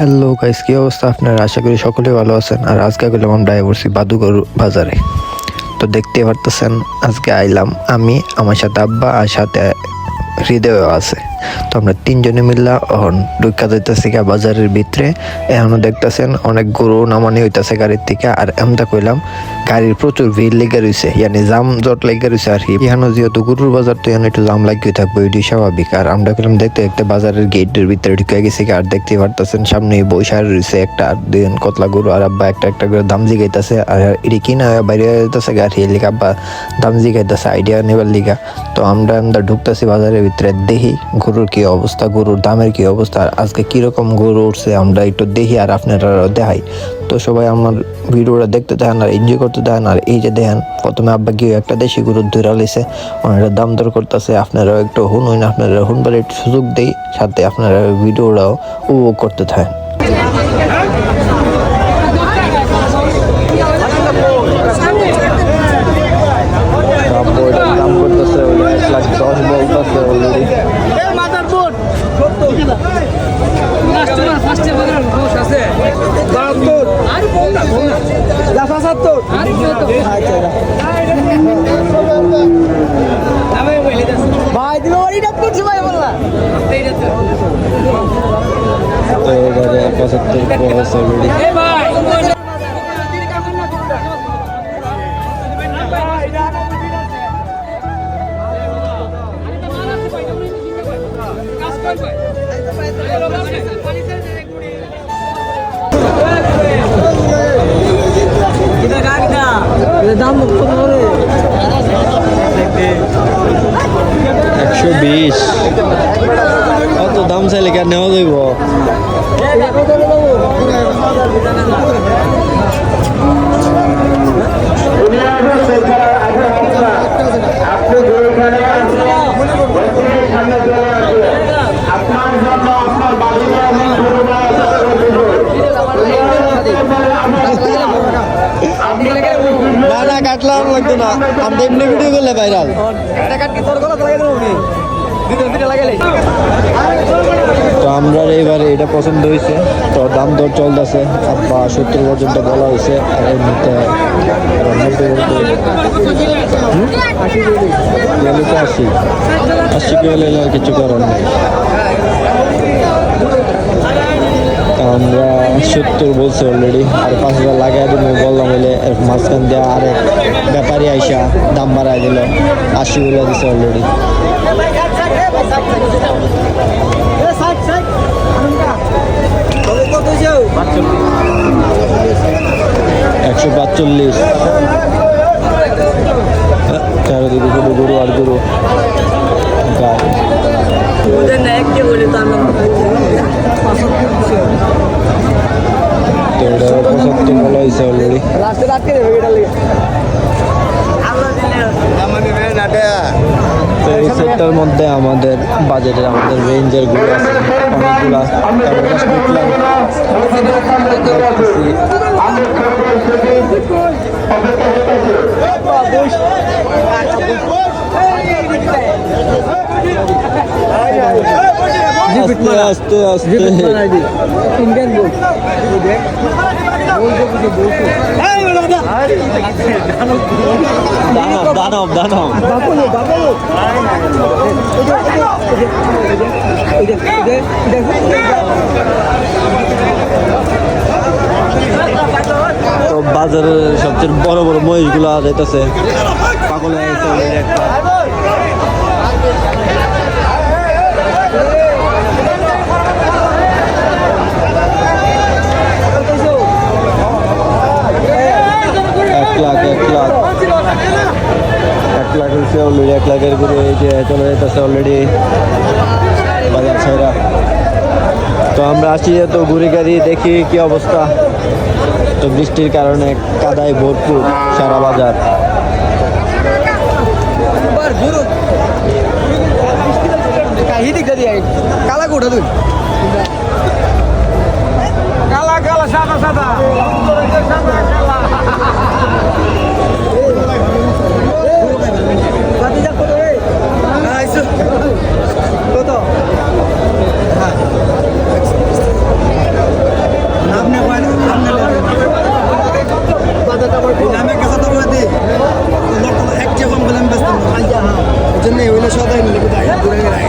Hello guys, কি অবস্থা আপনার? আশা করি সকলে ভালো আছেন। আর আজকে গেলাম আমরা পড়ছি বাদুগর বাজারে। তো দেখতে পারতেছেন আজকে আইলাম আমি, আমার সাথে আব্বা আর সাথে হৃদয় আছে। তো আমরা তিনজনে মিললা এখন ঢুকা যাইতেছি বাজারের ভিতরে। এখনো দেখতেছেন অনেক গরু নামানি হইতাছে গাড়ির থেকে। আর আমরা কইলাম গাড়ির প্রচুর ভিড় লেগে রয়েছে, ইয়ানি জাম জট লেগে রয়েছে আর কি। এখানে যেহেতু গরুর বাজার, তো এখানে একটু জাম লাগিয়ে থাকবে, এটি স্বাভাবিক। আর আমরা কইলাম দেখতে দেখতে বাজারের গেটের ভিতরে ঢুকে গেছি। আর দেখতে পারতেছেন সামনে বৈশাখ রয়েছে একটা আর দুজন কতলা গরু। আর আব্বা একটা একটা করে দাম জিগাইতেছে। আর এটি কিনা বাইরে যাইতেছে গাড়ি লিখা, আব্বা দাম জিগাইতেছে আইডিয়া নেবার লিগা। তো আমরা ঢুকতেছি বাজারের ভিতরে, দেখি গরুর কি অবস্থা, গরুর দামের কি অবস্থা, আর আজকে কিরকম গরু উঠছে আমরা একটু দেখি আর আপনারা দেখাই। তো সবাই আমার ভিডিওটা দেখতে দেখেন আর এনজয় করতে দেখেন। আর এই যে দেখেন প্রথমে আব্বা গিয়ে একটা দেশি গরুর ধরে লাইছে, ওনারা দাম দর করতেছে। আপনারাও একটু শুনুন, আপনারা শুনবার একটু সুযোগ দেই, সাথে আপনারা ভিডিওটাও উপভোগ করতে থাকেন। দাম করতেছে 1,10,000 বলতেছে অলরেডি। তো এবারে 75 অলরেডি। দাম 120। অত দাম চাইলে কেন নেওয়া যাইব? না কাটলাম লাগতো না, আমরা এমনি ভিডিও করলে ভাইরাল। তো আমরা এবারে এটা পছন্দ হয়েছে, তো দাম দর চলতেছে। আব্বা 70 পর্যন্ত বলা হয়েছে। আর এর মধ্যে 80 পেলে আর কিছু করার নেই। আমরা 70 বলছি অলরেডি, আর 5,000 লাগাই দিব বললাম। হইলে মাঝখান দিয়ে আরেক ব্যাপারী আইসা দাম বাড়াই দিল, 80 বলে দিছে অলরেডি। 145। চারিদিকে শুধু গরু আর গরু। তো এটা 75 বলা হয়েছে অলরেডি। তো এই সেটটার মধ্যে আমাদের বাজেটের, আমাদের রেঞ্জের গুলো আছে অনেকগুলা। আস্তে আস্তে দানব দানব তো বাজারের সবচেয়ে বড় বড় মহিষগুলো যাইতেছে পাগল হয়ে গেছে একটা। 1 লাখ হচ্ছে অলরেডি। 1 লাখের গরু এই যে চলে যেতেছে অলরেডি বাজার ছাইরা। তো আমরা আসি তো ঘুরে গাড়ি দেখি কি অবস্থা। তো বৃষ্টির কারণে কাদায় ভরপুর সারা বাজার। কালা কোটা তুই কালা কালা সাদা সাদা কত হইলে সদাই মিলে ঘুরে গেলে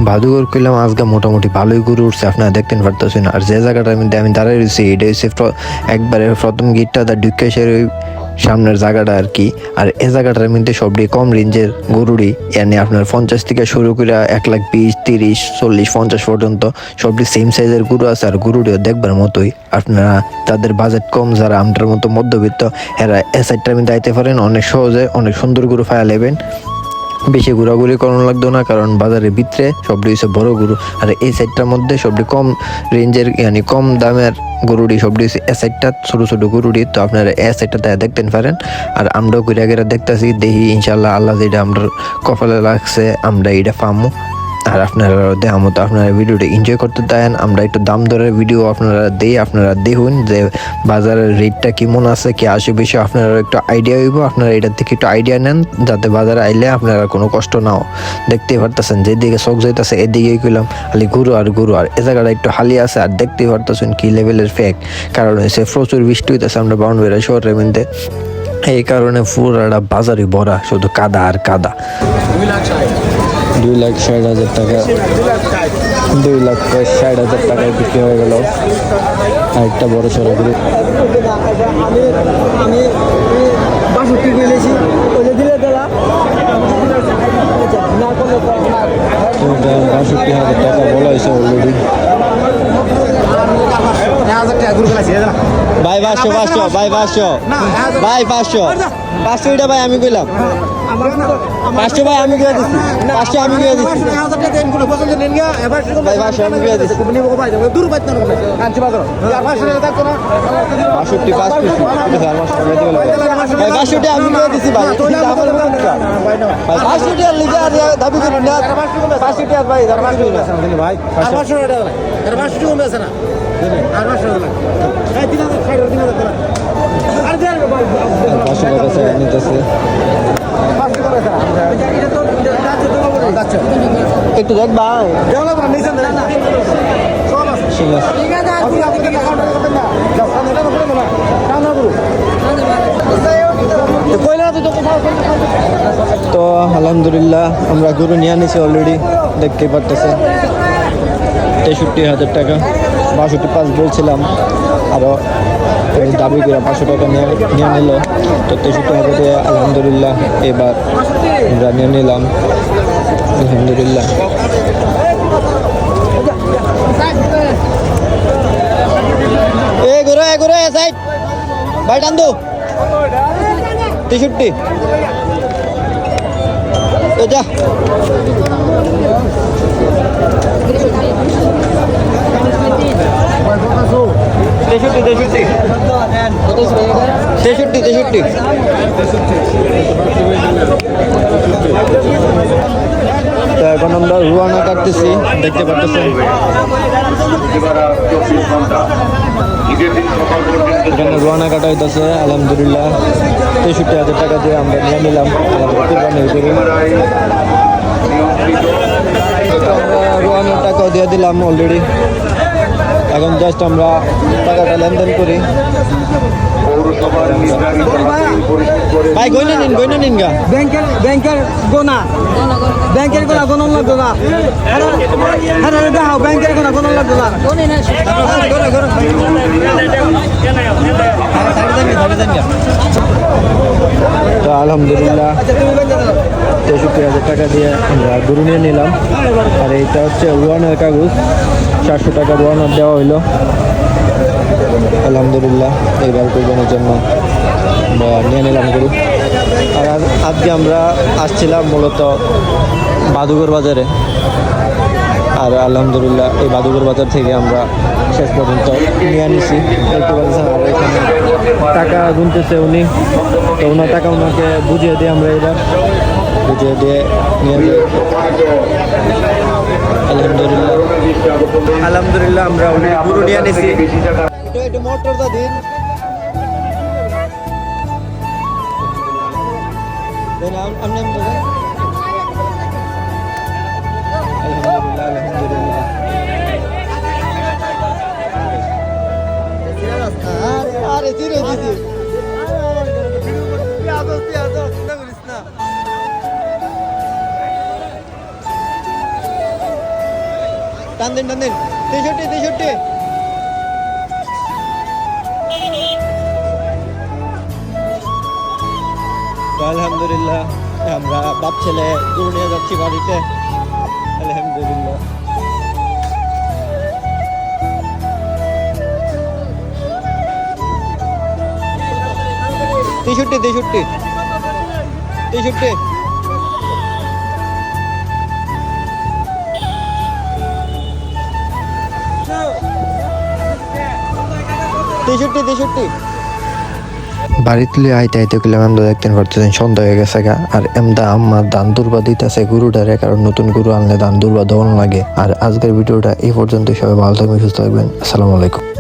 বাদুগর কইলাম আজকে মোটামুটি ভালোই গরু উঠছে, আপনারা দেখতেন পারতেছেন। আর যে জায়গাটার মধ্যে আমি দাঁড়াই রয়েছি এটা হচ্ছে একবারে প্রথম গিটটা দা ঢুকেশের ওই সামনের জায়গাটা আর কি। আর এই জায়গাটার মধ্যে সবটি কম রেঞ্জের গরুরই, এনে আপনার 50 থেকে শুরু করে 1,20,000, 30, 40, 50 পর্যন্ত সবটি সেম সাইজের গরু আছে। আর গরুটিও দেখবার মতোই। আপনারা তাদের বাজেট কম, যারা আমটার মতো মধ্যবিত্ত, এরা এ সাইডটার মধ্যে আইতে পারেন, অনেক সহজে অনেক সুন্দর গরু ফায়া নেবেন। বেশি ঘোরাঘুরি করানো লাগতো না, কারণ বাজারের ভিতরে সবটি হচ্ছে বড় গরু। আর এই সাইডটার মধ্যে সবটি কম রেঞ্জের মানে কম দামের গরুটি, সবটি হচ্ছে এ সাইডটা ছোটো ছোটো গরুটি। তো আপনারা এ সাইডটা দেখতেন পারেন। আর আমরাও ঘুরে ঘুরে দেখতেছি, দেখি ইনশাল্লাহ আল্লাহ যেটা আমরা কপালে লাগছে আমরা এটা পামু। আর আপনারা দেখার মতো আপনারা ভিডিওটা এনজয় করতে দেন। আমরা একটু দাম দরের ভিডিও আপনারা দেই, আপনারা দেখুন যে বাজারের রেটটা কেমন আছে, কি আশেপাশে আপনারা একটু আইডিয়া হইব। আপনারা এটার থেকে একটু আইডিয়া নেন, যাতে বাজারে আইলে আপনারা কোনো কষ্ট নাও। দেখতেই পারতেছেন যেদিকে চোখ যাইতেছে এদিকেই কইলাম খালি গরু আর গরু। আর এ জায়গাটা একটু হালি আছে, আর দেখতেই পারতেছেন কি লেভেলের ফেক। কারণ হচ্ছে প্রচুর বৃষ্টি হইতেছে আমরা বাউন্ডারি শহরের মধ্যে, এই কারণে পুরাটা বাজারই ভরা শুধু কাদা আর কাদা। 2,60,000 টাকা, 2,60,000 টাকায় বিক্রি হয়ে গেল আরেকটা বড় সড়ো গরু। আমি 62 বলেছি ওই দিলে দিলা না করলে 62,000 টাকা বলা হয়েছে অলরেডি। ভাই 500, 500, ভাই 500, ভাই 500, 500 এটা ভাই আমি কইলাম 500 ভাই আমি দিয়ে দিচ্ছি, 500 আমি দিয়ে দিচ্ছি ভাই, 500 আমি দিয়ে দিচ্ছি। 62, 5 পিস ভাই, 500 আমি দিয়ে দিচ্ছি ভাই, ভাই 500 লিখে আর দাবি করুন না, 500 ভাই, 500 ভাই, 500 কমে আছে না আর 500 নিতেছে একটু দেখ ভাই, তো আলহামদুলিল্লাহ আমরা গরু নিয়ে আনিছি অলরেডি, দেখতেই পারতেছেন। 63,000 টাকা, 62.5 বলছিলাম, আরও দাবি করে 500 টাকা নিয়ে নিল। তো 63,000 দিয়ে আলহামদুলিল্লাহ এবার আমরা নিয়ে নিলাম আলহামদুলিল্লাহ। এ ঘুরে সাইড ভাই, টান দো 63 যা। 63 তো এখন আমরা রুয়ানা কাটতেছি, দেখতে পাচ্ছেন এখানে রুয়ানা কাটা হইতেছে আলহামদুলিল্লাহ। 63,000 টাকা দিয়ে আমরা নিয়ে নিলাম রুয়ানার টাকাও দিয়ে দিলাম অলরেডি। এখন জাস্ট আমরা টাকাটা লেনদেন করি। ভাই গয়না নিন গা, ব্যাংকের গোনা গণন লাগতো না, ব্যাংকের গোনা গণন লাগতো না। তো আলহামদুলিল্লাহ 63,000 টাকা দিয়ে আমরা গরু নিয়ে নিলাম। আর এইটা হচ্ছে রুয়ানের কাগজ, 400 টাকা রুয়ানার দেওয়া হইলো আলহামদুলিল্লাহ। এইবার কোরবানির জন্য আমরা নিয়ে নিলাম গরু। আর আজকে আমরা আসছিলাম মূলত বাদুগর বাজারে, আর আলহামদুলিল্লাহ এই বাদুগর বাজার থেকে আমরা শেষ পর্যন্ত নিয়ে আনিছি। দেখতে পাচ্ছেন আর এখানে টাকা গুনতেছে উনি, তো ওনার টাকা ওনাকে বুঝিয়ে দিয়ে আমরা এবার বুঝিয়ে দিয়ে নিয়ে যাই। আলহামদুলিল্লাহ আমরা উনি গরু নিয়ে আনিছি। একটু মোটরটা দিন, আরে চিরে দিছি টান দেন 63 আলহামদুলিল্লাহ আমরা বাপ ছেলে গরু নিয়ে যাচ্ছি বাড়িতে আলহামদুলিল্লাহ। তেষট্টি বাড়িতে আইতে আইতে গেলাম আমরা দেখতেন পারতেছেন সন্ধ্যা হয়ে গেছে গা। আর এমদা আম্মা ধান দুর্বা দিতেছে গরুটারে, কারণ নতুন গরু আনলে ধান দুর্বা দেওয়ানো লাগে। আর আজকের ভিডিওটা এই পর্যন্ত, সবাই ভালো থাকবেন সুস্থ থাকবেন, আসসালামু আলাইকুম।